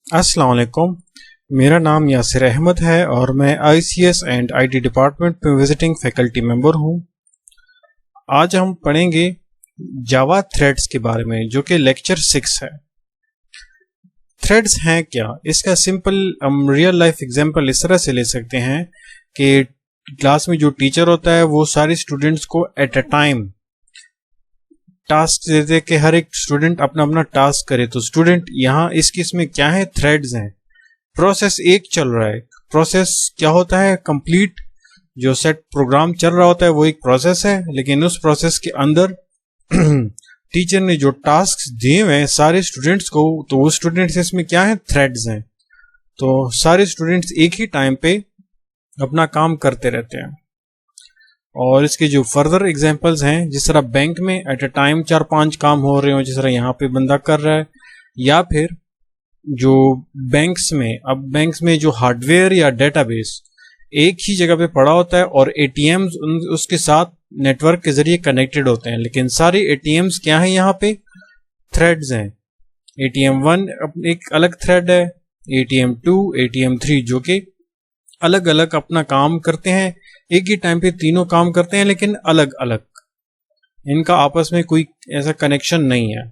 अस्सलाम वालेकुम। मेरा नाम यासिर अहमद है और मैं आईसीएस एंड आईटी डिपार्टमेंट में विजिटिंग फैकल्टी मेंबर हूं। आज हम पढ़ेंगे जावा थ्रेड्स के बारे में, जो कि लेक्चर 6 है। थ्रेड्स हैं क्या? इसका सिंपल हम रियल लाइफ एग्जांपल इस तरह से ले सकते हैं कि क्लास में जो टीचर होता है वो सारे स्टूडेंट्स को एट अ टाइम टास्क देते कि हर एक स्टूडेंट अपना अपना टास्क करे। तो स्टूडेंट यहाँ इस केस में क्या है, थ्रेड्स हैं। प्रोसेस एक चल रहा है। प्रोसेस क्या होता है? कंप्लीट जो सेट प्रोग्राम चल रहा होता है वो एक प्रोसेस है, लेकिन उस प्रोसेस के अंदर टीचर ने जो टास्क दिए हुए हैं सारे स्टूडेंट्स को, तो वो स्टूडेंट्स इसमें क्या है, थ्रेड्स हैं। तो सारे स्टूडेंट्स एक ही टाइम पे अपना काम करते रहते हैं। और इसके जो फर्दर एग्जांपल्स हैं, जिस तरह बैंक में एट अ टाइम 4-5 काम हो रहे हो, जिस तरह यहाँ पे बंदा कर रहा है, या फिर जो बैंक्स में, अब बैंक्स में जो हार्डवेयर या डेटाबेस एक ही जगह पे पड़ा होता है और एटीएम्स उसके साथ नेटवर्क के जरिए कनेक्टेड होते हैं, लेकिन सारे एटीएम्स क्या है, यहाँ पे थ्रेड्स हैं। एटीएम 1 एक अलग थ्रेड है, एटीएम 2, एटीएम 3 जो कि अलग अलग अपना काम करते हैं। एक ही टाइम पे तीनों काम करते हैं, लेकिन अलग अलग, इनका आपस में कोई ऐसा कनेक्शन नहीं है।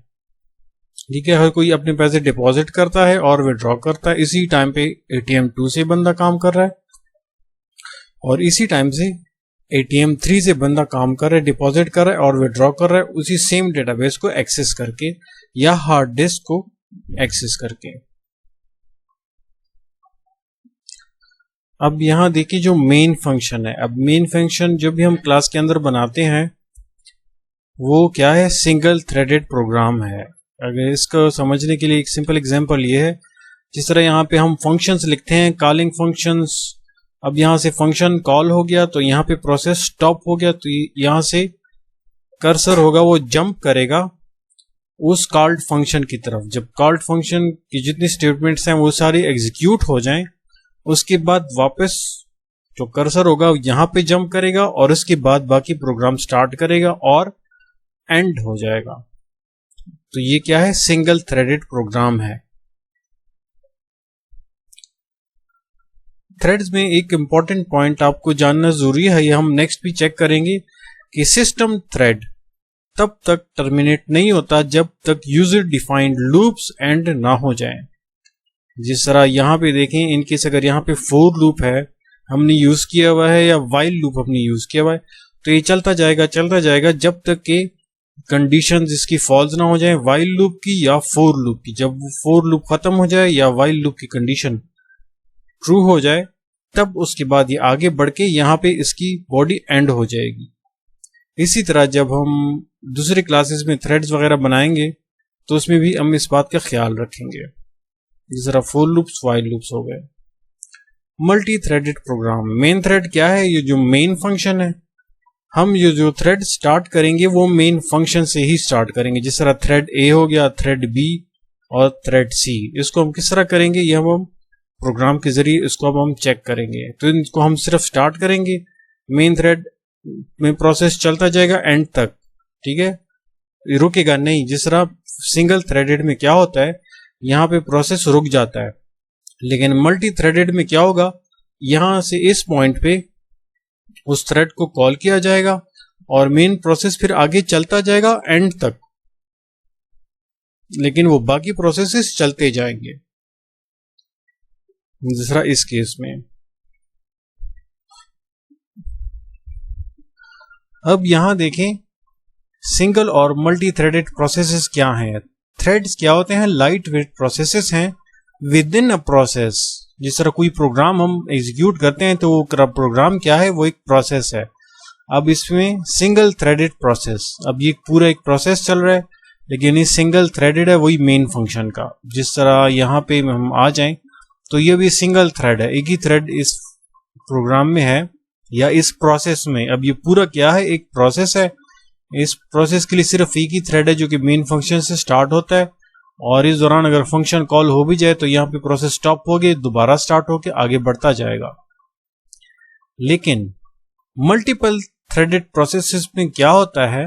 ठीक है, हर कोई अपने पैसे डिपॉजिट करता है और विड्रॉ करता है। इसी टाइम पे एटीएम 2 से बंदा काम कर रहा है और इसी टाइम से एटीएम 3 से बंदा काम कर रहा है, डिपॉजिट कर रहा है और विड्रॉ कर रहा है, उसी सेम डेटाबेस को एक्सेस करके या हार्ड डिस्क को एक्सेस करके। अब यहां देखिए जो मेन फंक्शन है। अब मेन फंक्शन जो भी हम क्लास के अंदर बनाते हैं वो क्या है, सिंगल थ्रेडेड प्रोग्राम है। अगर इसको समझने के लिए एक सिंपल एग्जांपल ये है, जिस तरह यहाँ पे हम फंक्शंस लिखते हैं, कॉलिंग फंक्शंस। अब यहाँ से फंक्शन कॉल हो गया तो यहाँ पे प्रोसेस स्टॉप हो गया, तो यहाँ से कर्सर होगा वो जंप करेगा उस कॉल्ड फंक्शन की तरफ। जब कॉल्ड फंक्शन की जितनी स्टेटमेंट्स हैं वो सारी एग्जीक्यूट हो जाएं, उसके बाद वापस जो कर्सर होगा यहां पे जंप करेगा और उसके बाद बाकी प्रोग्राम स्टार्ट करेगा और एंड हो जाएगा। तो ये क्या है, सिंगल थ्रेडेड प्रोग्राम है। थ्रेड्स में एक इंपॉर्टेंट पॉइंट आपको जानना जरूरी है, ये हम नेक्स्ट भी चेक करेंगे कि सिस्टम थ्रेड तब तक टर्मिनेट नहीं होता जब तक यूजर डिफाइंड लूप्स एंड ना हो जाए। जिस तरह यहाँ पे देखें, इनकेस अगर यहाँ पे फोर लूप है हमने यूज किया हुआ है या वाइल लूप हमने यूज किया हुआ है, तो ये चलता जाएगा जब तक के कंडीशन इसकी फॉल्स ना हो जाए, वाइल लूप की या फोर लूप की। जब वो फोर लूप खत्म हो जाए या वाइल लूप की कंडीशन ट्रू हो जाए, तब उसके बाद ये आगे बढ़ के यहाँ पे इसकी बॉडी एंड हो जाएगी। इसी तरह जब हम दूसरे क्लासेस में थ्रेड्स वगैरह बनाएंगे तो उसमें भी हम इस बात का ख्याल रखेंगे। जिस तरह फोर लूप्स, वाइल लूप्स हो गए। Multi threaded program, main thread क्या है, ये जो मेन फंक्शन है। हम ये जो थ्रेड स्टार्ट करेंगे वो मेन फंक्शन से ही स्टार्ट करेंगे। जिस तरह थ्रेड ए हो गया, थ्रेड बी और थ्रेड सी, इसको हम किस तरह करेंगे, ये हम प्रोग्राम के जरिए इसको अब हम चेक करेंगे। तो इनको हम सिर्फ स्टार्ट करेंगे, मेन थ्रेड में प्रोसेस चलता जाएगा एंड तक, ठीक है, रुकेगा नहीं। जिस तरह सिंगल थ्रेडेड में क्या होता है, यहां पे प्रोसेस रुक जाता है, लेकिन मल्टी थ्रेडेड में क्या होगा, यहां से इस पॉइंट पे उस थ्रेड को कॉल किया जाएगा और मेन प्रोसेस फिर आगे चलता जाएगा एंड तक, लेकिन वो बाकी प्रोसेसेस चलते जाएंगे। जिस तरह इस केस में अब यहां देखें सिंगल और मल्टी थ्रेडेड प्रोसेसेस क्या हैं। थ्रेड्स क्या होते हैं, लाइट वेट प्रोसेसेस हैं विद इन अ प्रोसेस। जिस तरह कोई प्रोग्राम हम एग्जीक्यूट करते हैं तो वो प्रोग्राम क्या है, वो एक प्रोसेस है। अब इसमें सिंगल थ्रेडेड प्रोसेस, अब ये पूरा एक प्रोसेस चल रहा है, लेकिन ये सिंगल थ्रेडेड है वही मेन फंक्शन का। जिस तरह यहाँ पे हम आ जाएं तो ये भी सिंगल थ्रेड है, एक ही थ्रेड इस प्रोग्राम में है या इस प्रोसेस में। अब ये पूरा क्या है, एक प्रोसेस है। इस प्रोसेस के लिए सिर्फ एक ही थ्रेड है जो कि मेन फंक्शन से स्टार्ट होता है, और इस दौरान अगर फंक्शन कॉल हो भी जाए तो यहाँ पे प्रोसेस स्टॉप हो गई, दोबारा स्टार्ट होके आगे बढ़ता जाएगा। लेकिन मल्टीपल थ्रेडेड प्रोसेसेस में क्या होता है,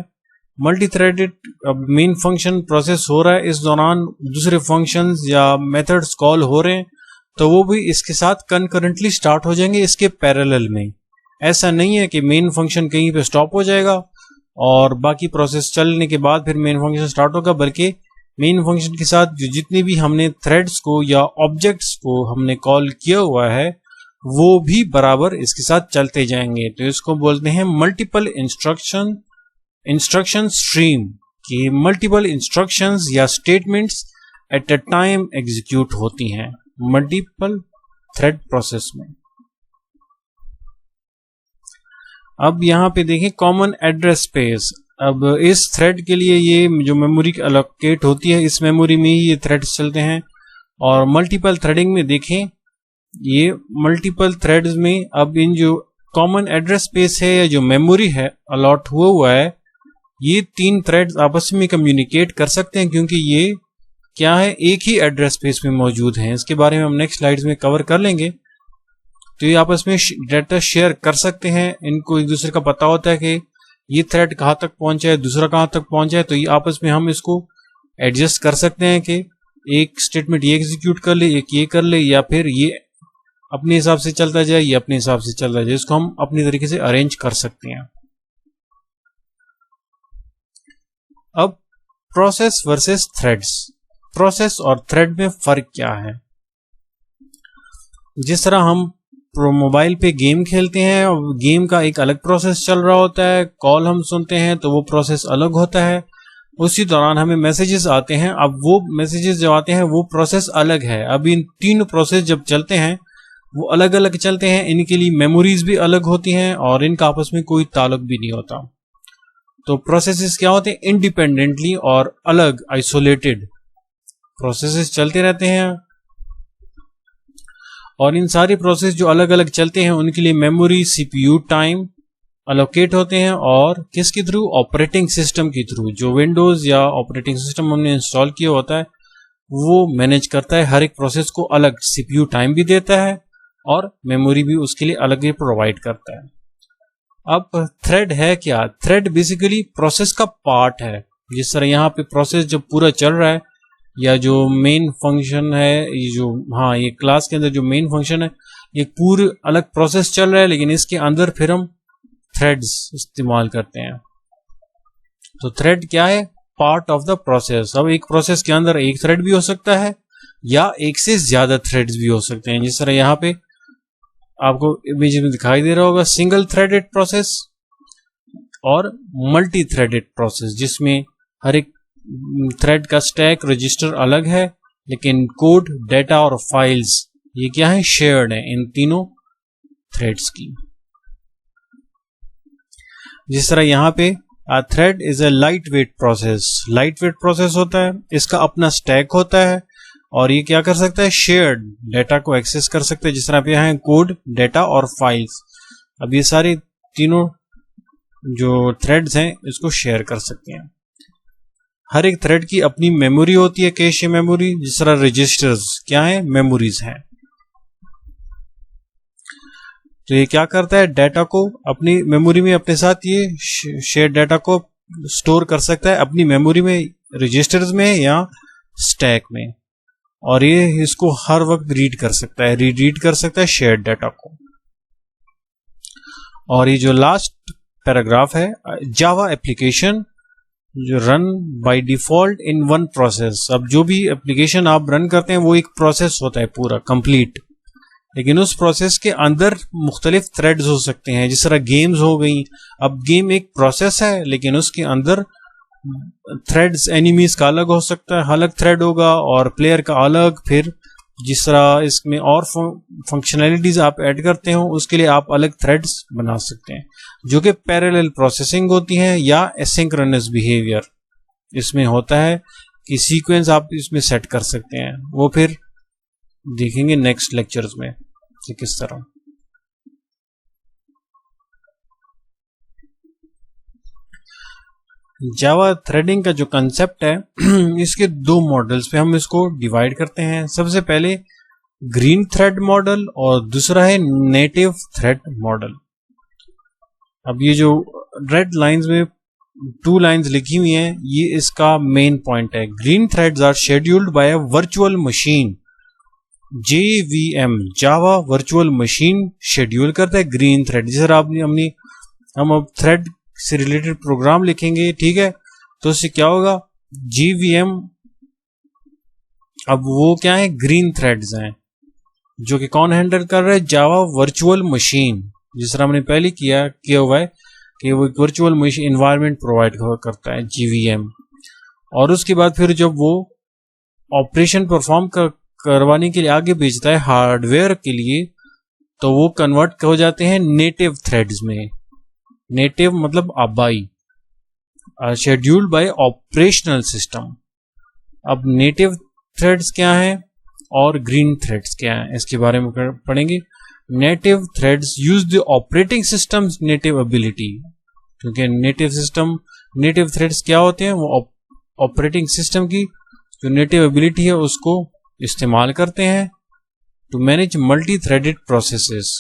मल्टी थ्रेडेड अब मेन फंक्शन प्रोसेस हो रहा है, इस दौरान दूसरे फंक्शंस या मेथड्स कॉल हो रहे हैं, तो वो भी इसके साथ कंकरेंटली स्टार्ट हो जाएंगे इसके पैरेलल में। ऐसा नहीं है कि मेन फंक्शन कहीं पे स्टॉप हो जाएगा और बाकी प्रोसेस चलने के बाद फिर मेन फंक्शन स्टार्ट होगा, बल्कि मेन फंक्शन के साथ जो जितनी भी हमने थ्रेड्स को या ऑब्जेक्ट्स को हमने कॉल किया हुआ है वो भी बराबर इसके साथ चलते जाएंगे। तो इसको बोलते हैं मल्टीपल इंस्ट्रक्शन स्ट्रीम, कि मल्टीपल इंस्ट्रक्शंस या statements at a time execute होती हैं मल्टीपल थ्रेड प्रोसेस में। अब यहां पे देखें कॉमन एड्रेस स्पेस। अब इस थ्रेड के लिए ये जो मेमोरी एलोकेट होती है, इस मेमोरी में ही ये थ्रेड्स चलते हैं। और मल्टीपल थ्रेडिंग में देखें, ये मल्टीपल थ्रेड्स में अब इन जो कॉमन एड्रेस स्पेस है या जो मेमोरी है अलॉट हुआ है, ये तीन थ्रेड्स आपस में कम्युनिकेट कर सकते हैं, क्योंकि ये क्या है, एक ही एड्रेस स्पेस में मौजूद हैं। इसके बारे में हम नेक्स्ट स्लाइड्स में कवर कर लेंगे। तो ये आपस में डाटा शेयर कर सकते हैं, इनको एक दूसरे का पता होता है कि ये थ्रेड कहाँ तक पहुंचा है, दूसरा कहाँ तक पहुंचा है, तो ये आपस में हम इसको एडजस्ट कर सकते हैं कि एक स्टेटमेंट ये एग्जीक्यूट कर ले, एक ये कर ले, या फिर ये अपने हिसाब से चलता जाए, ये अपने हिसाब से चलता जाए। इसको हम अपनी तरीके से अरेंज कर सकते हैं। अब प्रोसेस वर्सेस थ्रेड्स। प्रोसेस और थ्रेड में फर्क क्या है? जिस तरह हम मोबाइल पे गेम खेलते हैं और गेम का एक अलग प्रोसेस चल रहा होता है, कॉल हम सुनते हैं तो वो प्रोसेस अलग होता है, उसी दौरान हमें मैसेजेस आते हैं, अब वो मैसेजेस जो आते हैं वो प्रोसेस अलग है। अब इन तीन प्रोसेस जब चलते हैं वो अलग अलग चलते हैं, इनके लिए मेमोरीज भी अलग होती हैं और इनका आपस में कोई ताल्लुक भी नहीं होता। तो प्रोसेसेस क्या होते हैं? इंडिपेंडेंटली और अलग, आइसोलेटेड प्रोसेसेस चलते रहते हैं। और इन सारी प्रोसेस जो अलग अलग चलते हैं उनके लिए मेमोरी, सीपीयू टाइम अलोकेट होते हैं, और किसके थ्रू? ऑपरेटिंग सिस्टम के थ्रू। जो विंडोज या ऑपरेटिंग सिस्टम हमने इंस्टॉल किया होता है वो मैनेज करता है, हर एक प्रोसेस को अलग सीपीयू टाइम भी देता है और मेमोरी भी उसके लिए अलग ही प्रोवाइड करता है। अब थ्रेड है क्या? थ्रेड बेसिकली प्रोसेस का पार्ट है। जिस तरह यहाँ पे प्रोसेस जब पूरा चल रहा है, या जो मेन फंक्शन है, ये जो ये क्लास के अंदर जो मेन फंक्शन है, ये पूरी अलग प्रोसेस चल रहा है, लेकिन इसके अंदर फिर हम थ्रेड्स इस्तेमाल करते हैं। तो थ्रेड क्या है? Part of the process. अब एक प्रोसेस के अंदर एक थ्रेड भी हो सकता है या एक से ज्यादा थ्रेड्स भी हो सकते हैं। जिस तरह यहाँ पे आपको इमेज में दिखाई दे रहा होगा, सिंगल थ्रेडेड प्रोसेस और मल्टी थ्रेडेड प्रोसेस, जिसमें हर एक थ्रेड का स्टैक रजिस्टर अलग है, लेकिन कोड, डेटा और फाइल्स ये क्या है? शेयर्ड है इन तीनों थ्रेड्स की। जिस तरह यहाँ पे thread is a light weight process. Light weight process होता है, इसका अपना स्टैक होता है और ये क्या कर सकता है? शेयर्ड डेटा को एक्सेस कर सकते हैं। जिस तरह पे यहाँ है कोड, डेटा और फाइल्स। अब ये सारे तीनों जो थ्रेड्स हैं इसको शेयर कर सकते हैं। हर एक थ्रेड की अपनी मेमोरी होती है, कैश मेमोरी। जिस तरह रजिस्टर्स क्या है? मेमोरीज हैं। तो ये क्या करता है? डाटा को अपनी मेमोरी में अपने साथ ये शेयर डाटा को स्टोर कर सकता है अपनी मेमोरी में, रजिस्टर्स में या स्टैक में, और ये इसको हर वक्त रीड कर सकता है, रीड कर सकता है शेयर डाटा को। और ये जो लास्ट पैराग्राफ है, जावा एप्लीकेशन जो run by default in one process. अब जो भी एप्लीकेशन आप रन करते हैं वो एक प्रोसेस होता है पूरा कंप्लीट, लेकिन उस प्रोसेस के अंदर मुख्तलिफ थ्रेड्स हो सकते हैं। जिस तरह गेम्स हो गई, अब गेम एक प्रोसेस है लेकिन उसके अंदर थ्रेड्स, एनिमीज का अलग हो सकता है, अलग थ्रेड होगा, और प्लेयर का अलग। फिर जिस तरह इसमें और फंक्शनैलिटीज आप ऐड करते हो उसके लिए आप अलग थ्रेड्स बना सकते हैं, जो कि पैरेलल प्रोसेसिंग होती हैं या एसिंक्रोनस बिहेवियर इसमें होता है, कि सीक्वेंस आप इसमें सेट कर सकते हैं। वो फिर देखेंगे नेक्स्ट लेक्चर्स में कि किस तरह। जावा थ्रेडिंग का जो कंसेप्ट है इसके दो मॉडल्स पे हम इसको डिवाइड करते हैं। सबसे पहले ग्रीन थ्रेड मॉडल और दूसरा है नेटिव थ्रेड मॉडल। अब ये जो रेड लाइंस में 2 लाइंस लिखी हुई हैं, ये इसका मेन पॉइंट है। Green threads are scheduled by a virtual machine. JVM Java virtual machine schedule करता है ग्रीन थ्रेड। जैसे हम अब थ्रेड से रिलेटेड प्रोग्राम लिखेंगे, ठीक है, तो उससे क्या होगा, JVM अब वो क्या है, ग्रीन थ्रेड्स हैं, जो कि कौन हैंडल कर रहा है, जावा वर्चुअल मशीन। जिस तरह हमने पहले किया हुआ है कि वो वर्चुअल मशीन इन्वायरमेंट प्रोवाइड करता है JVM। और उसके बाद फिर जब वो ऑपरेशन परफॉर्म करवाने के लिए आगे भेजता है हार्डवेयर के लिए, तो वो कन्वर्ट हो जाते हैं नेटिव थ्रेड्स में। नेटिव मतलब आबाई, शेड्यूल्ड बाय ऑपरेशनल सिस्टम। अब नेटिव थ्रेड्स क्या है और ग्रीन थ्रेड्स क्या है, इसके बारे में पढ़ेंगे। Native threads use the operating systems native ability, क्योंकि नेटिव थ्रेड्स क्या होते हैं, वो ऑपरेटिंग सिस्टम की जो नेटिव एबिलिटी है उसको इस्तेमाल करते हैं to manage multi threaded processes.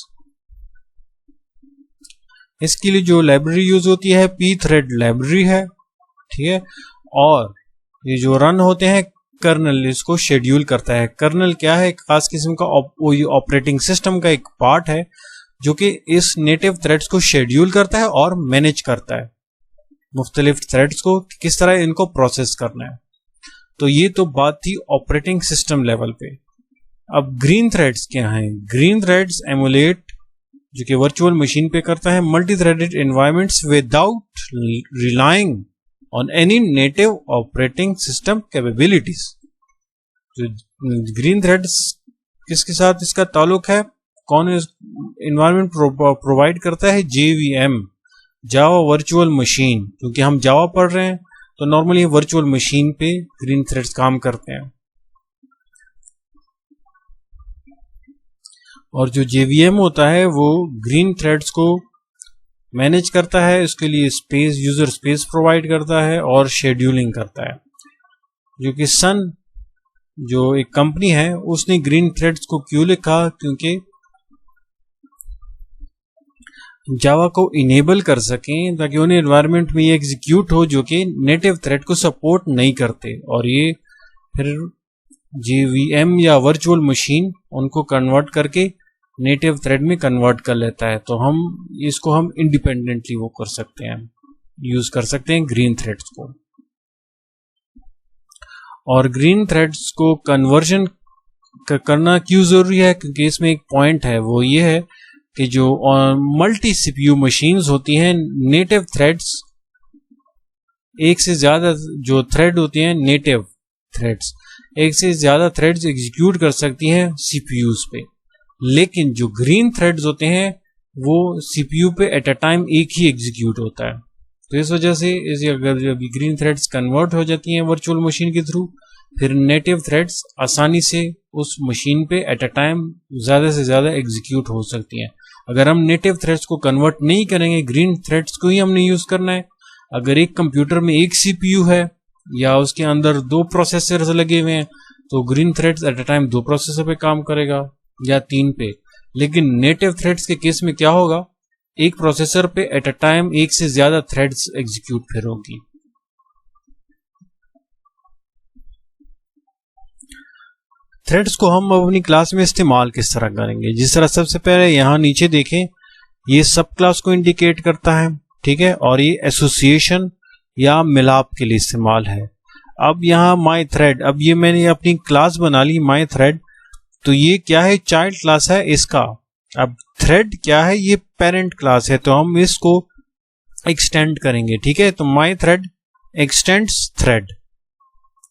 इसके लिए जो लाइब्रेरी यूज होती है pthread लाइब्रेरी है, ठीक है। और ये जो रन होते हैं कर्नल इसको शेड्यूल करता है। कर्नल क्या है, एक खास किस्म का ऑपरेटिंग सिस्टम का एक पार्ट है जो कि इस नेटिव थ्रेड्स को शेड्यूल करता है और मैनेज करता है मुख्तलिफ थ्रेड्स को, किस तरह इनको प्रोसेस करना है। तो ये तो बात थी ऑपरेटिंग सिस्टम लेवल पे। अब ग्रीन थ्रेड्स क्या हैं? ग्रीन थ्रेड्स एमुलेट, जो कि वर्चुअल मशीन पे करता है, multi threaded environments without relying on any native operating system capabilities. जो ग्रीन थ्रेड्स किसके साथ इसका ताल्लुक है, कौन एनवायरमेंट प्रोवाइड करता है, JVM जावा वर्चुअल मशीन। क्योंकि हम जावा पढ़ रहे हैं तो नॉर्मली वर्चुअल मशीन पे ग्रीन थ्रेड्स काम करते हैं। और जो JVM होता है वो ग्रीन थ्रेड्स को मैनेज करता है, उसके लिए स्पेस, यूजर स्पेस प्रोवाइड करता है और शेड्यूलिंग करता है। जो कि सन जो एक कंपनी है उसने ग्रीन थ्रेड्स को क्यों लिखा, क्योंकि जावा को इनेबल कर सकें ताकि उन्हें एनवायरनमेंट में ये एग्जीक्यूट हो जो कि नेटिव थ्रेड को सपोर्ट नहीं करते। और ये फिर JVM या वर्चुअल मशीन उनको कन्वर्ट करके नेटिव थ्रेड में कन्वर्ट कर लेता है। तो हम इंडिपेंडेंटली वो कर सकते हैं, यूज कर सकते हैं ग्रीन थ्रेड्स को। और ग्रीन थ्रेड्स को कन्वर्जन करना क्यों जरूरी है, क्योंकि इसमें एक पॉइंट है, वो ये है कि जो मल्टी CPU मशीन्स होती हैं, नेटिव थ्रेड्स, एक से ज्यादा जो थ्रेड होती हैं नेटिव थ्रेड्स, एक से ज्यादा थ्रेड्स एग्जीक्यूट कर सकती हैं CPUs पे। लेकिन जो ग्रीन थ्रेड्स होते हैं वो CPU पे एट अ टाइम एक ही एग्जीक्यूट होता है। तो इस वजह से अगर जब ग्रीन थ्रेड्स कन्वर्ट हो जाती हैं वर्चुअल मशीन के थ्रू, फिर नेटिव थ्रेड्स आसानी से उस मशीन पे एट अ टाइम ज्यादा से ज्यादा एग्जीक्यूट हो सकती हैं। अगर हम नेटिव थ्रेड्स को कन्वर्ट नहीं करेंगे, ग्रीन थ्रेड्स को ही हमने यूज करना है। अगर एक कंप्यूटर में एक CPU है या उसके अंदर 2 प्रोसेसर्स लगे हुए हैं तो green threads at a time 2 processor पे काम करेगा या 3 पे। लेकिन नेटिव थ्रेड्स के केस में क्या होगा, एक प्रोसेसर पे एट अ टाइम एक से ज्यादा थ्रेड्स एग्जीक्यूट फिर होगी। थ्रेड्स को हम अपनी क्लास में इस्तेमाल किस तरह करेंगे, जिस तरह सबसे पहले यहाँ नीचे देखें, ये सब क्लास को इंडिकेट करता है, ठीक है, और ये एसोसिएशन या मिलाप के लिए इस्तेमाल है। अब यहाँ माई थ्रेड, अब ये मैंने अपनी क्लास बना ली माई थ्रेड, तो ये क्या है, चाइल्ड क्लास है इसका। अब थ्रेड क्या है, ये पेरेंट क्लास है, तो हम इसको एक्सटेंड करेंगे, ठीक है। तो माई थ्रेड एक्सटेंड्स थ्रेड।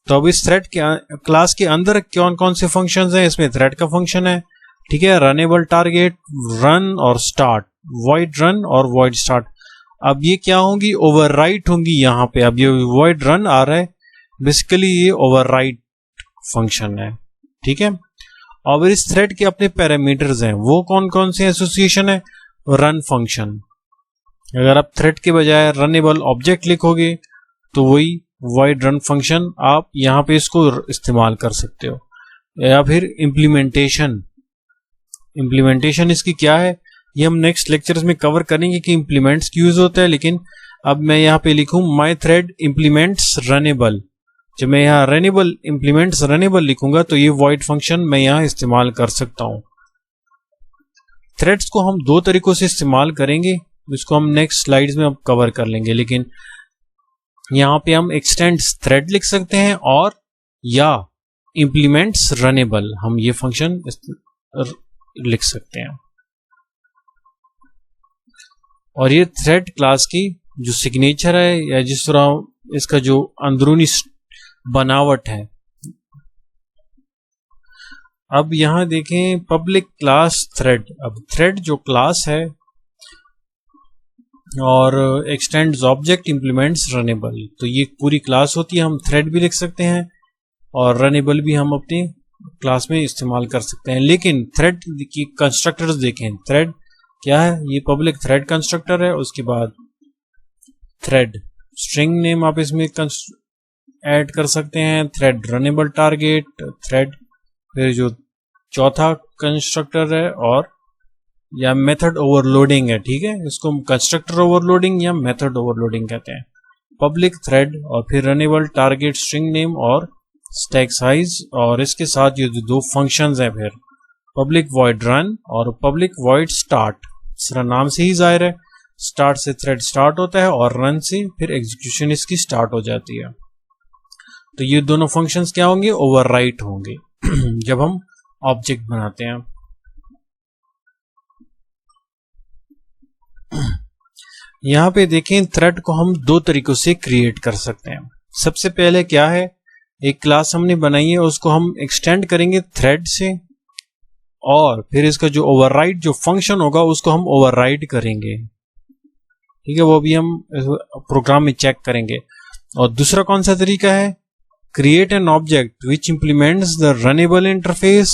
तो अब इस थ्रेड के क्लास के अंदर कौन कौन से फंक्शंस हैं, इसमें थ्रेड का फंक्शन है, ठीक है, रनेबल टारगेट, रन और स्टार्ट, वॉइड रन और वॉइड स्टार्ट। अब ये क्या होंगी, ओवरराइट होंगी यहाँ पे। अब ये वॉइड रन आ रहा है, बेसिकली ये ओवरराइट फंक्शन है, ठीक है। और इस थ्रेड के अपने पैरामीटर्स हैं, वो कौन कौन से एसोसिएशन है, रन फंक्शन। अगर आप थ्रेड के बजाय रनेबल ऑब्जेक्ट लिखोगे तो वही वॉइड रन फंक्शन आप यहाँ पे इसको इस्तेमाल कर सकते हो। या फिर इम्प्लीमेंटेशन, इम्प्लीमेंटेशन इसकी क्या है, ये हम नेक्स्ट लेक्चर्स में कवर करेंगे कि इम्प्लीमेंट्स यूज होता है। लेकिन अब मैं यहाँ पे लिखूं माई थ्रेड इम्प्लीमेंट्स रनेबल। जब मैं यहाँ रनेबल इम्प्लीमेंट्स रनेबल लिखूंगा तो ये वॉइड फंक्शन मैं यहाँ इस्तेमाल कर सकता हूँ। थ्रेड्स को हम दो तरीकों से इस्तेमाल करेंगे, इसको हम नेक्स्ट स्लाइड्स में अब कवर कर लेंगे, लेकिन यहाँ पे हम एक्सटेंड्स थ्रेड लिख सकते हैं और या इम्प्लीमेंट्स रनेबल हम ये फंक्शन लिख सकते हैं। और ये थ्रेड क्लास की जो सिग्नेचर है या जिस तरह इसका जो अंदरूनी बनावट है। अब यहां देखें पब्लिक क्लास थ्रेड। अब थ्रेड जो क्लास है और एक्सटेंड्स ऑब्जेक्ट इम्प्लीमेंट्स रनेबल, तो ये पूरी क्लास होती है। हम थ्रेड भी लिख सकते हैं और रनेबल भी हम अपनी क्लास में इस्तेमाल कर सकते हैं। लेकिन थ्रेड की कंस्ट्रक्टर्स देखें, थ्रेड क्या है, ये पब्लिक थ्रेड कंस्ट्रक्टर है। उसके बाद थ्रेड स्ट्रिंग नेम आप इसमें ऐड कर सकते हैं, थ्रेड रनेबल टारगेट थ्रेड, फिर जो चौथा कंस्ट्रक्टर है और या मेथड ओवरलोडिंग है। ठीक है, इसको हम कंस्ट्रक्टर ओवरलोडिंग या मेथड ओवरलोडिंग कहते हैं। पब्लिक थ्रेड और फिर रनेबल टारगेट स्ट्रिंग नेम और स्टैक साइज, और इसके साथ ये दो फंक्शंस हैं फिर पब्लिक वॉइड रन और पब्लिक वॉइड स्टार्ट। इसका नाम से ही जाहिर है, स्टार्ट से थ्रेड स्टार्ट होता है और रन से फिर एग्जीक्यूशन इसकी स्टार्ट हो जाती है। तो ये दोनों फंक्शंस क्या होंगे, ओवरराइट होंगे जब हम ऑब्जेक्ट बनाते हैं। यहां पे देखें थ्रेड को हम दो तरीकों से क्रिएट कर सकते हैं। सबसे पहले क्या है, एक क्लास हमने बनाई है उसको हम एक्सटेंड करेंगे थ्रेड से और फिर इसका जो ओवरराइड जो फंक्शन होगा उसको हम ओवरराइड करेंगे। ठीक है, वो भी हम प्रोग्राम में चेक करेंगे। और दूसरा कौन सा तरीका है, create an object which implements the runnable interface.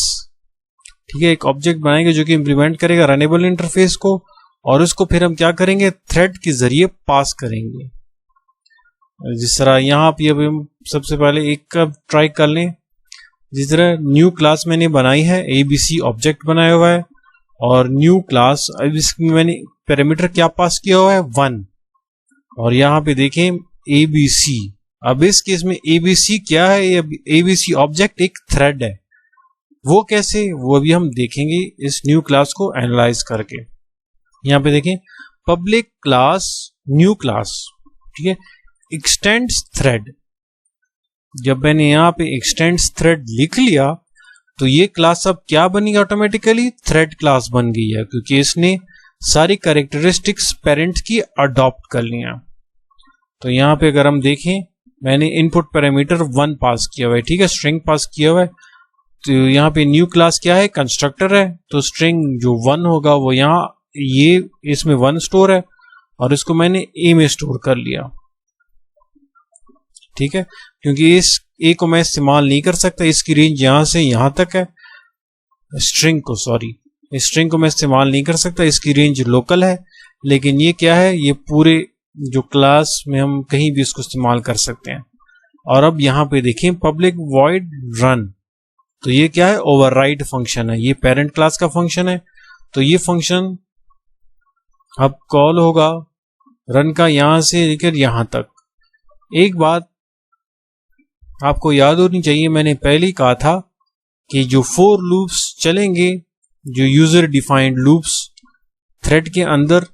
ठीक है, एक ऑब्जेक्ट बनाएंगे जो कि इंप्लीमेंट करेगा रनेबल इंटरफेस को और उसको फिर हम क्या करेंगे, थ्रेड के जरिए पास करेंगे। जिस तरह यहाँ पे अभी हम सबसे पहले एक का ट्राई कर लें। जिस तरह न्यू क्लास मैंने बनाई है, एबीसी ऑब्जेक्ट बनाया हुआ है और न्यू क्लास, अब इसमें मैंने पैरामीटर क्या पास किया हुआ है, 1। और यहाँ पे देखें एबीसी। अब इस केस में एबीसी क्या है, एबीसी ऑब्जेक्ट एक थ्रेड है। वो कैसे, वो अभी हम देखेंगे इस न्यू क्लास को एनालाइज करके। यहाँ पे देखें पब्लिक क्लास न्यू क्लास, ठीक है, एक्सटेंड्स थ्रेड। जब मैंने यहाँ पे एक्सटेंड्स थ्रेड लिख लिया तो ये क्लास अब क्या बनी, ऑटोमेटिकली थ्रेड क्लास बन गई है, क्योंकि इसने सारी कैरेक्टरिस्टिक्स पेरेंट की अडॉप्ट कर लिया। तो यहाँ पे अगर हम देखें, मैंने इनपुट पैरामीटर 1 पास किया हुआ है, ठीक है, स्ट्रिंग पास किया हुआ है। तो यहाँ पे न्यू क्लास क्या है, कंस्ट्रक्टर है, तो स्ट्रिंग जो 1 होगा वो यहाँ ये इसमें 1 स्टोर है और इसको मैंने ए में स्टोर कर लिया। ठीक है, क्योंकि इस ए को मैं इस्तेमाल नहीं कर सकता, इसकी रेंज यहां से यहां तक है। स्ट्रिंग को मैं इस्तेमाल नहीं कर सकता, इसकी रेंज लोकल है। लेकिन ये क्या है, ये पूरे जो क्लास में हम कहीं भी इसको इस्तेमाल कर सकते हैं। और अब यहां पे देखें पब्लिक वॉइड रन, तो ये क्या है, ओवरराइड फंक्शन है, ये पेरेंट क्लास का फंक्शन है। तो ये फंक्शन अब कॉल होगा रन का यहां से लेकर यहां तक। एक बात आपको याद होनी चाहिए, मैंने पहले ही कहा था कि जो फोर लूप्स चलेंगे, जो यूजर डिफाइंड लूप्स थ्रेड के अंदर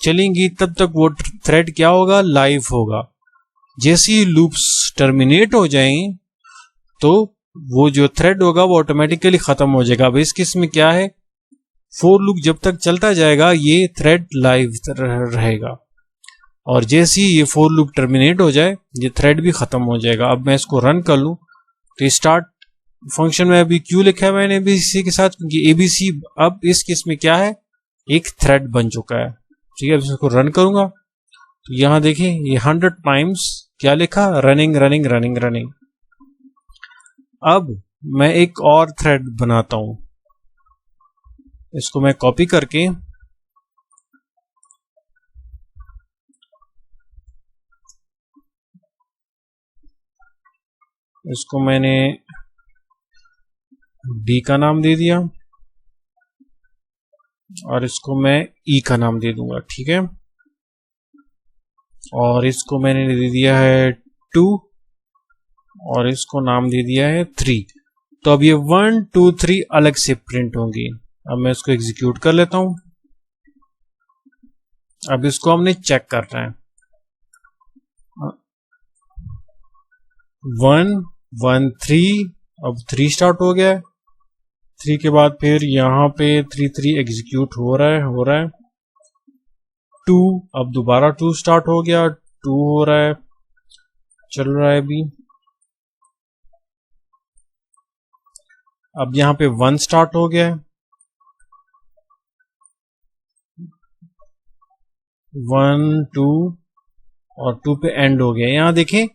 चलेंगी, तब तक वो थ्रेड क्या होगा, लाइव होगा। जैसे ही लूप्स टर्मिनेट हो जाएं तो वो जो थ्रेड होगा वो ऑटोमेटिकली खत्म हो जाएगा। अब इस केस में क्या है, फोर लूप जब तक चलता जाएगा ये थ्रेड लाइव रहेगा और जैसे ही ये फोर लूप टर्मिनेट हो जाए ये थ्रेड भी खत्म हो जाएगा। अब मैं इसको रन कर लूं तो स्टार्ट फंक्शन में अभी क्यों लिखा है मैंने भी इसी के साथ, क्योंकि एबीसी अब इस केस में क्या है, एक थ्रेड बन चुका है। ठीक है, अब इसको रन करूंगा तो यहां देखें ये 100 टाइम्स क्या लिखा, रनिंग रनिंग रनिंग रनिंग। अब मैं एक और थ्रेड बनाता हूं, इसको मैं कॉपी करके इसको मैंने डी का नाम दे दिया और इसको मैं ई का नाम दे दूंगा। ठीक है, और इसको मैंने दे दिया है 2 और इसको नाम दे दिया है 3। तो अब ये 1 2 3 अलग से प्रिंट होंगी। अब मैं इसको एग्जीक्यूट कर लेता हूं। अब इसको हमने चेक करना है। 1 1 3, अब 3 स्टार्ट हो गया है। 3 के बाद फिर यहाँ पे 3 3 एग्जीक्यूट हो रहा है। 2, अब दोबारा 2 स्टार्ट हो गया, 2 हो रहा है, चल रहा है अभी। अब यहाँ पे 1 स्टार्ट हो गया है, 1 2 और 2 पे एंड हो गया। यहाँ देखें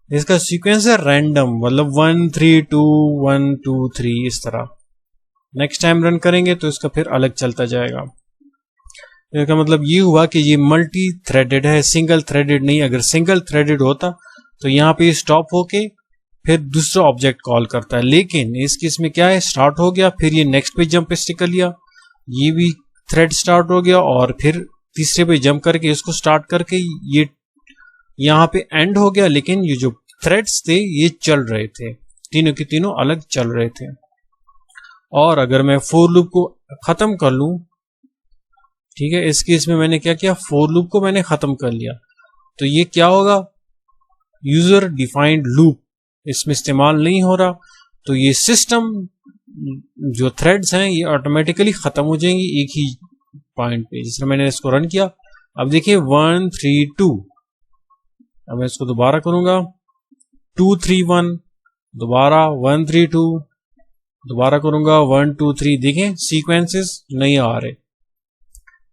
इसका सीक्वेंस है रैंडम, मतलब 1 3 2 1 2 3 इस तरह। नेक्स्ट टाइम रन करेंगे तो इसका फिर अलग चलता जाएगा। इसका मतलब ये हुआ कि ये मल्टी थ्रेडेड है, सिंगल थ्रेडेड नहीं। अगर सिंगल थ्रेडेड होता तो यहाँ पे स्टॉप होके फिर दूसरा ऑब्जेक्ट कॉल करता है, लेकिन इस केस में क्या है, स्टार्ट हो गया, फिर ये नेक्स्ट पे जंप स्टिक कर लिया, ये भी थ्रेड स्टार्ट हो गया और फिर तीसरे पे जंप करके इसको स्टार्ट करके ये यहाँ पे एंड हो गया। लेकिन ये जो थ्रेड्स थे ये चल रहे थे, तीनों के तीनों अलग चल रहे थे। और अगर मैं फोर लूप को खत्म कर लूं, ठीक है, इस केस में मैंने क्या किया, फोर लूप को मैंने खत्म कर लिया, तो ये क्या होगा, यूजर डिफाइंड लूप इसमें इस्तेमाल नहीं हो रहा। तो ये सिस्टम जो थ्रेड्स हैं ये ऑटोमेटिकली खत्म हो जाएंगी एक ही पॉइंट पे। जिस तरह मैंने इसको रन किया, अब देखिए 1 3 2। अब मैं इसको दोबारा करूंगा, 2 3 1, दोबारा 1 3 2, दोबारा करूंगा 1 2 3। देखें सीक्वेंसेस नहीं आ रहे,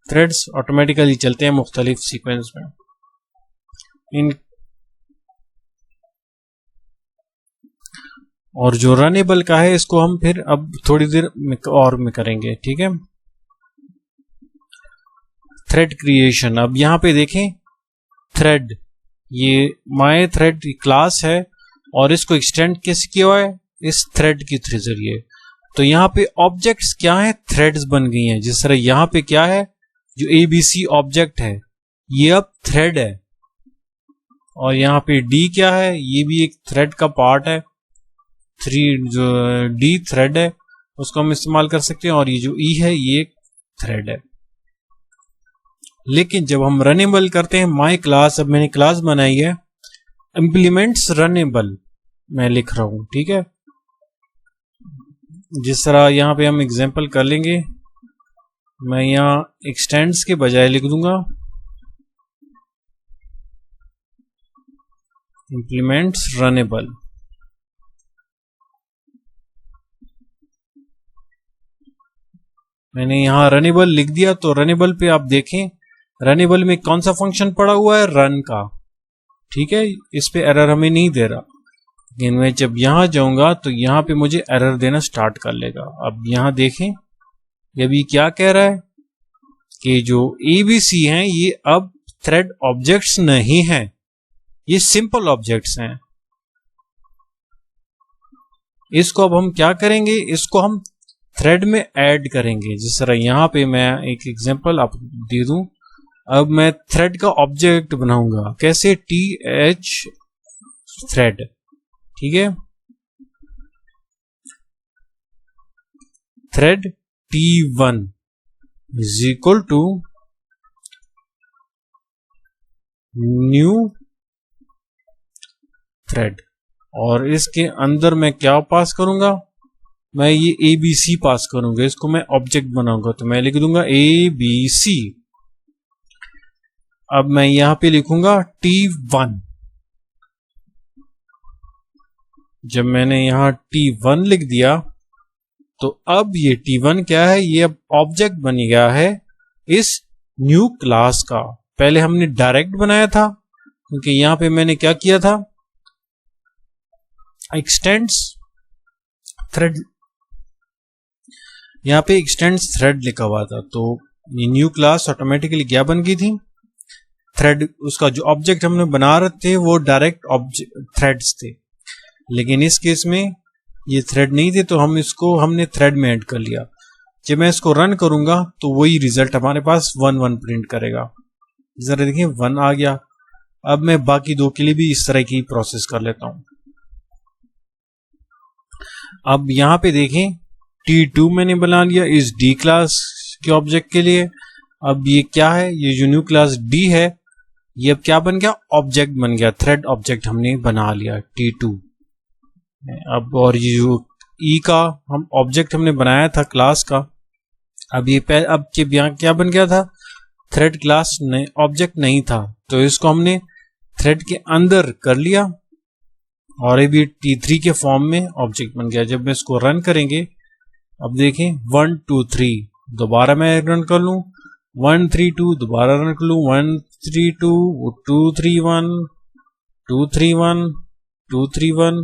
थ्रेड्स ऑटोमेटिकली चलते हैं मुख्तलिफ सीक्वेंस में। इन और जो रनेबल का है इसको हम फिर अब थोड़ी देर और में करेंगे, ठीक है। थ्रेड क्रिएशन, अब यहां पे देखें थ्रेड, ये माय थ्रेड क्लास है और इसको एक्सटेंड कैसे किया हुआ है, इस थ्रेड के जरिए। तो यहाँ पे ऑब्जेक्ट्स क्या है, थ्रेड्स बन गई हैं। जिस तरह यहाँ पे क्या है, जो ABC ऑब्जेक्ट है ये अब थ्रेड है, और यहाँ पे D क्या है, ये भी एक थ्रेड का पार्ट है। 3 जो D थ्रेड है उसको हम इस्तेमाल कर सकते हैं, और ये जो E है ये एक थ्रेड है। लेकिन जब हम रनेबल करते हैं माई क्लास, अब मैंने क्लास बनाई है इम्प्लीमेंट्स रनेबल मैं लिख रहा हूं, ठीक है। जिस तरह यहां पे हम एग्जांपल कर लेंगे, मैं यहां एक्सटेंड्स के बजाय लिख दूंगा इम्प्लीमेंट्स रनेबल। मैंने यहां रनेबल लिख दिया, तो रनेबल पे आप देखें रनेबल में कौन सा फंक्शन पड़ा हुआ है, रन का, ठीक है। इस पे एरर हमें नहीं दे रहा, लेकिन मैं जब यहां जाऊंगा तो यहां पे मुझे एरर देना स्टार्ट कर लेगा। अब यहां देखें ये भी क्या कह रहा है कि जो ABC हैं ये अब थ्रेड ऑब्जेक्ट्स नहीं हैं, ये सिंपल ऑब्जेक्ट्स हैं। इसको अब हम क्या करेंगे, इसको हम थ्रेड में ऐड करेंगे। जिस तरह यहां पे मैं एक एग्जांपल आपको दे दूं, अब मैं थ्रेड का ऑब्जेक्ट बनाऊंगा, कैसे, TH थ्रेड, ठीक है। Thread T1 is equal to new thread, और इसके अंदर मैं क्या पास करूंगा, मैं ये ABC पास करूंगा, इसको मैं ऑब्जेक्ट बनाऊंगा, तो मैं लिख दूंगा ABC। अब मैं यहां पे लिखूंगा T1। जब मैंने यहां T1 लिख दिया तो अब ये T1 क्या है, ये अब ऑब्जेक्ट बन गया है इस न्यू क्लास का। पहले हमने डायरेक्ट बनाया था, क्योंकि यहां पे मैंने क्या किया था, एक्सटेंड्स थ्रेड, यहां पे एक्सटेंड्स थ्रेड लिखा हुआ था, तो ये न्यू क्लास ऑटोमेटिकली क्या बन गई थी, थ्रेड। उसका जो ऑब्जेक्ट हमने बना रहे थे वो डायरेक्ट ऑब्जेक्ट थ्रेड्स थे, लेकिन इस केस में ये थ्रेड नहीं थे, तो हमने थ्रेड में ऐड कर लिया। जब मैं इसको रन करूंगा तो वही रिजल्ट हमारे पास 1 1 प्रिंट करेगा। जरा देखिए 1 आ गया। अब मैं बाकी दो के लिए भी इस तरह की प्रोसेस कर लेता हूं। अब यहां पे देखें T2 मैंने बना लिया इस D क्लास के ऑब्जेक्ट के लिए। अब ये क्या है, ये जो न्यू क्लास D है ये अब क्या बन गया, ऑब्जेक्ट बन गया, थ्रेड ऑब्जेक्ट हमने बना लिया T2। अब और ये जो E का हम ऑब्जेक्ट हमने बनाया था क्लास का, अब ये अब यहाँ क्या बन गया था, थ्रेड क्लास ऑब्जेक्ट नहीं था, तो इसको हमने थ्रेड के अंदर कर लिया और ये भी T3 के फॉर्म में ऑब्जेक्ट बन गया। जब मैं इसको रन करेंगे, अब देखें 1 2 3, दोबारा मैं रन कर लूं 1 3 2, दोबारा रन कर लूं 1 3 2 2 3 1 2 3 1 2 3 1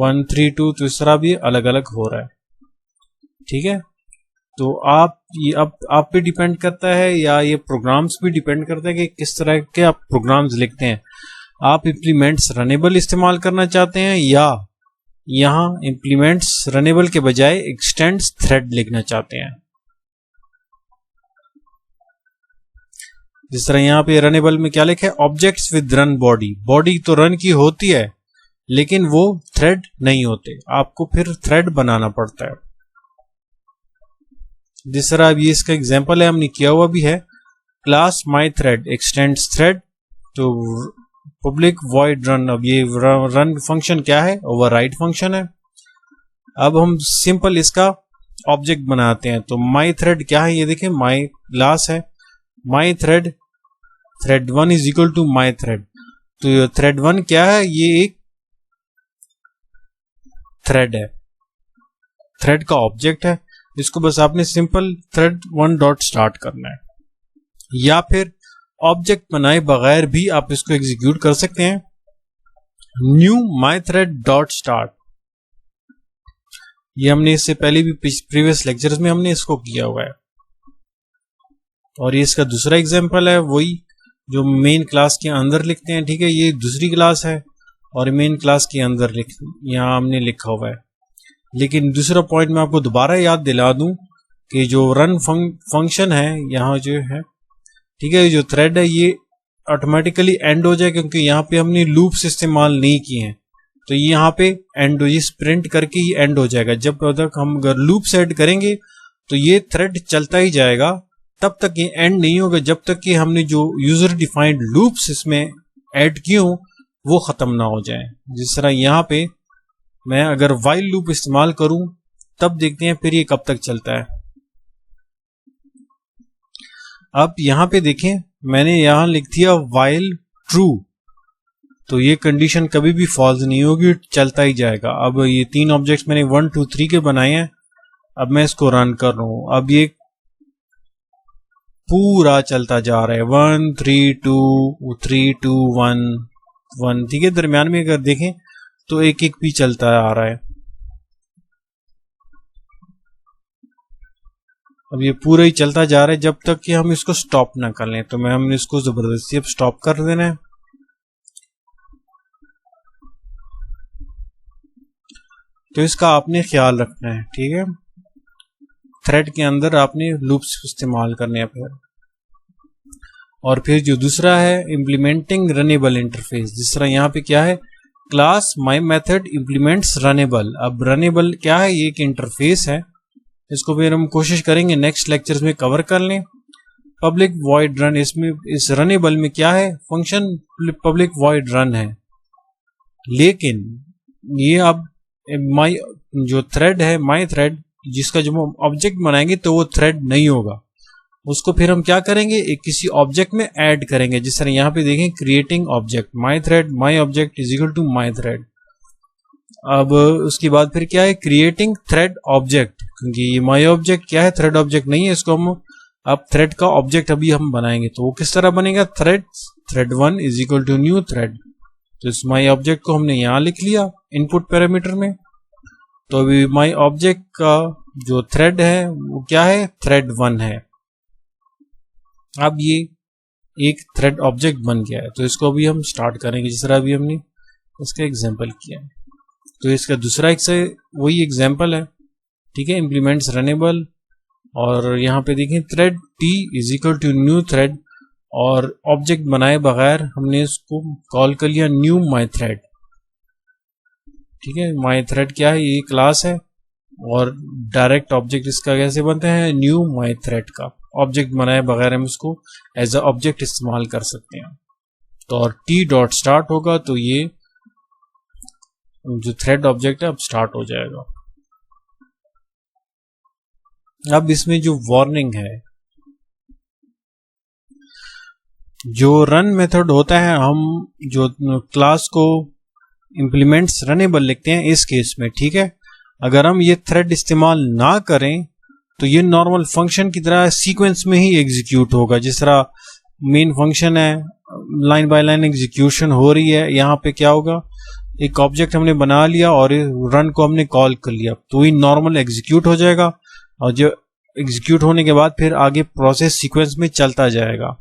1 3 2, तो इस तरह भी अलग अलग हो रहा है। ठीक है, तो ये अब आप पे डिपेंड करता है या ये प्रोग्राम्स भी डिपेंड करता है कि किस तरह के आप प्रोग्राम्स लिखते हैं। आप इम्प्लीमेंट्स रनेबल इस्तेमाल करना चाहते हैं या यहां इम्प्लीमेंट्स रनेबल के बजाय एक्सटेंड्स थ्रेड लिखना चाहते हैं। जिस तरह यहां पे रनेबल में क्या लिखा है, objects with run body, body तो रन की होती है लेकिन वो थ्रेड नहीं होते, आपको फिर थ्रेड बनाना पड़ता है। जिस तरह अब ये इसका एग्जांपल है, हमने किया हुआ भी है, class my thread x tends thread, तो पब्लिक वॉइड रन। अब ये रन फंक्शन क्या है, ओवरराइड फंक्शन है। अब हम सिंपल इसका ऑब्जेक्ट बनाते हैं, तो माई थ्रेड क्या है, ये देखें माई क्लास है, my thread thread 1 is equal to my thread. तो थ्रेड 1 क्या है, ये एक थ्रेड है, थ्रेड का ऑब्जेक्ट है। इसको बस आपने सिंपल थ्रेड 1 डॉट स्टार्ट करना है, या फिर ऑब्जेक्ट बनाए बगैर भी आप इसको एग्जीक्यूट कर सकते हैं। Knew my thread dot start, ये हमने इससे पहले भी प्रीवियस लेक्चर्स में हमने इसको किया हुआ है। और ये इसका दूसरा एग्जांपल है, वही जो मेन क्लास के अंदर लिखते हैं। ठीक है, ये दूसरी क्लास है और मेन क्लास के अंदर यहां हमने लिखा हुआ है। लेकिन दूसरा पॉइंट मैं आपको दोबारा याद दिला दूं कि जो रन फंक्शन है यहाँ जो है, ठीक है, जो थ्रेड है ये ऑटोमेटिकली एंड हो जाए, क्योंकि यहाँ पे हमने लूप्स इस्तेमाल नहीं किए हैं, तो ये यहाँ पे एंड हो, प्रिंट करके ही एंड हो जाएगा। जब तक हम अगर लूप्स ऐड करेंगे तो ये थ्रेड चलता ही जाएगा, तब तक ये एंड नहीं होगा जब तक कि हमने जो यूजर डिफाइंड लूप्स इसमें ऐड किए हों वो खत्म ना हो जाए। जिस तरह यहाँ पे मैं अगर वाइल लूप इस्तेमाल करूं, तब देखते हैं फिर ये कब तक चलता है। अब यहां पे देखें, मैंने यहां लिख दिया वाइल ट्रू, तो ये कंडीशन कभी भी फॉल्स नहीं होगी, चलता ही जाएगा। अब ये 3 ऑब्जेक्ट्स मैंने 1 2 3 के बनाए हैं। अब मैं इसको रन कर रहा हूं, अब ये पूरा चलता जा रहा है 1 3 2 3 2 1 1। ठीक है, दरम्यान में अगर देखें तो एक एक भी चलता आ रहा है। अब ये पूरा ही चलता जा रहा है जब तक कि हम इसको स्टॉप ना कर लें। तो हमने इसको जबरदस्ती अब स्टॉप कर देना है। तो इसका आपने ख्याल रखना है। ठीक है, थ्रेड के अंदर आपने लूप्स इस्तेमाल करने हैं फिर। और फिर जो दूसरा है इम्प्लीमेंटिंग रनेबल इंटरफेस, जिस तरह यहाँ पे क्या है, class my method implements runnable. अब रनेबल क्या है, ये एक इंटरफेस है, इसको फिर हम कोशिश करेंगे नेक्स्ट लेक्चर्स में कवर कर लें। पब्लिक वॉइड रन, इसमें इस रनेबल में क्या है, फंक्शन पब्लिक वॉइड रन है, लेकिन ये अब माई जो थ्रेड है, माई थ्रेड जिसका जो हम ऑब्जेक्ट बनाएंगे तो वो थ्रेड नहीं होगा, उसको फिर हम क्या करेंगे, एक किसी ऑब्जेक्ट में ऐड करेंगे। जिस तरह यहाँ पे देखें creating object, my thread my object is equal to my thread. अब उसके बाद फिर क्या है, क्रिएटिंग थ्रेड ऑब्जेक्ट, क्योंकि ये माई ऑब्जेक्ट क्या है, थ्रेड ऑब्जेक्ट नहीं है, इसको हम अब थ्रेड का ऑब्जेक्ट अभी हम बनाएंगे। तो वो किस तरह बनेगा, thread 1 is equal to new thread. तो इस माई ऑब्जेक्ट को हमने यहाँ लिख लिया इनपुट पैरामीटर में। तो अभी माई ऑब्जेक्ट का जो थ्रेड है वो क्या है, थ्रेड 1 है। अब ये एक थ्रेड ऑब्जेक्ट बन गया है, तो इसको अभी हम स्टार्ट करेंगे जिस तरह अभी हमने इसका एग्जांपल किया है। तो इसका दूसरा एक से वही एग्जांपल है। ठीक है, इम्प्लीमेंट्स रनेबल, और यहाँ पे देखें thread t is equal to new thread. और ऑब्जेक्ट बनाए बगैर हमने इसको कॉल कर लिया न्यू माई थ्रेड। ठीक है, माई थ्रेड क्या है, ये क्लास है और डायरेक्ट ऑब्जेक्ट इसका कैसे बनते हैं, न्यू माई थ्रेड का ऑब्जेक्ट बनाए बगैर हम इसको एज अ ऑब्जेक्ट इस्तेमाल कर सकते हैं। तो और टी डॉट स्टार्ट होगा तो ये जो थ्रेड ऑब्जेक्ट है अब स्टार्ट हो जाएगा। अब इसमें जो वार्निंग है, जो रन मेथड होता है, हम जो क्लास को इंप्लीमेंट्स रनेबल लिखते हैं इस केस में, ठीक है, अगर हम ये थ्रेड इस्तेमाल ना करें तो ये नॉर्मल फंक्शन की तरह सीक्वेंस में ही एग्जीक्यूट होगा। जिस तरह मेन फंक्शन है, लाइन बाय लाइन एग्जीक्यूशन हो रही है, यहाँ पे क्या होगा, एक ऑब्जेक्ट हमने बना लिया और रन को हमने कॉल कर लिया तो ये नॉर्मल एग्जीक्यूट हो जाएगा और जो एग्जीक्यूट होने के बाद फिर आगे प्रोसेस सीक्वेंस में चलता जाएगा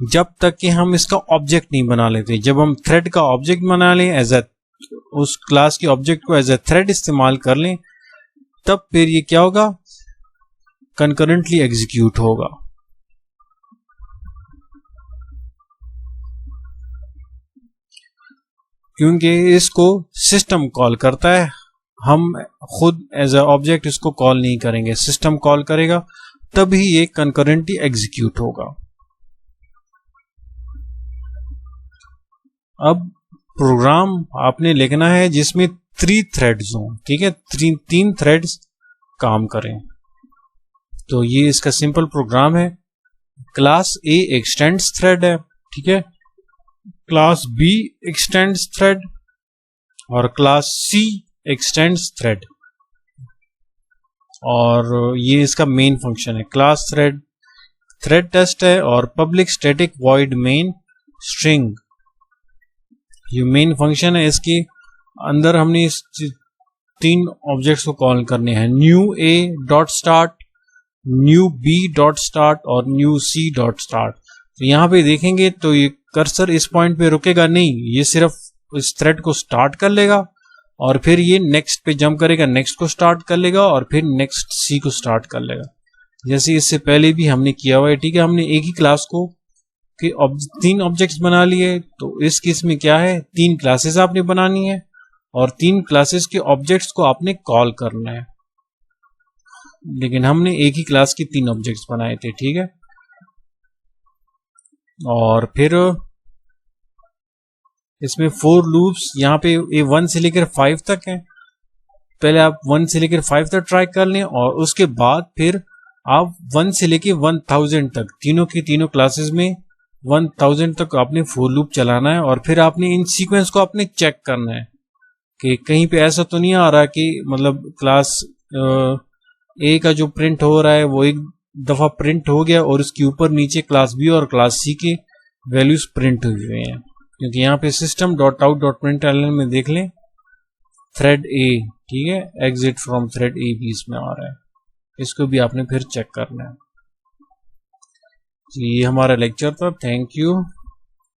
जब तक कि हम इसका ऑब्जेक्ट नहीं बना लेते। जब हम थ्रेड का ऑब्जेक्ट बना लें, एज ए उस क्लास के ऑब्जेक्ट को एज ए थ्रेड इस्तेमाल कर लें, तब फिर ये क्या होगा, कंकरेंटली एग्जीक्यूट होगा। क्योंकि इसको सिस्टम कॉल करता है, हम खुद एज ए ऑब्जेक्ट इसको कॉल नहीं करेंगे, सिस्टम कॉल करेगा, तभी ये कंकरेंटली एग्जीक्यूट होगा। अब प्रोग्राम आपने लिखना है जिसमें 3 थ्रेड्स हों, ठीक है, 3 थ्रेड्स काम करें। तो ये इसका सिंपल प्रोग्राम है। क्लास ए एक्सटेंड्स थ्रेड है, ठीक है, क्लास बी एक्सटेंड्स थ्रेड और क्लास सी एक्सटेंड्स थ्रेड, और ये इसका मेन फंक्शन है। क्लास थ्रेड थ्रेड टेस्ट है और public static void main string, ये मेन फंक्शन है। इसके अंदर हमने इस 3 ऑब्जेक्ट्स को कॉल करने हैं, new A dot start, new B dot start और न्यू सी डॉट स्टार्ट। तो यहाँ पे देखेंगे तो ये कर्सर इस पॉइंट पे रुकेगा नहीं, ये सिर्फ इस थ्रेड को स्टार्ट कर लेगा और फिर ये नेक्स्ट पे जंप करेगा, नेक्स्ट को स्टार्ट कर लेगा और फिर नेक्स्ट सी को स्टार्ट कर लेगा, जैसे इससे पहले भी हमने किया हुआ है। ठीक है, हमने एक ही क्लास को कि 3 ऑब्जेक्ट्स बना लिए, तो इस केस में क्या है, 3 क्लासेस आपने बनानी है और 3 क्लासेस के ऑब्जेक्ट्स को आपने कॉल करना है, लेकिन हमने एक ही क्लास के 3 ऑब्जेक्ट्स बनाए थे। ठीक है, और फिर इसमें 4 लूप्स यहाँ पे 1 से लेकर 5 तक है। पहले आप 1 से लेकर 5 तक ट्राई कर लें और उसके बाद फिर आप 1 से लेकर 1000 तक तीनों की तीनों क्लासेस में 1000 तक आपने फॉर लूप चलाना है और फिर आपने इन सीक्वेंस को आपने चेक करना है कि कहीं पे ऐसा तो नहीं आ रहा कि मतलब क्लास ए का जो प्रिंट हो रहा है वो एक दफा प्रिंट हो गया और उसके ऊपर नीचे क्लास बी और क्लास सी के वैल्यूज प्रिंट हुए हुए हैं। क्योंकि यहाँ पे system dot out dot println में देख लें थ्रेड ए, ठीक है, एग्जिट फ्रॉम थ्रेड ए भी इसमें आ रहा है, इसको भी आपने फिर चेक करना है। ये हमारा लेक्चर था, थैंक यू।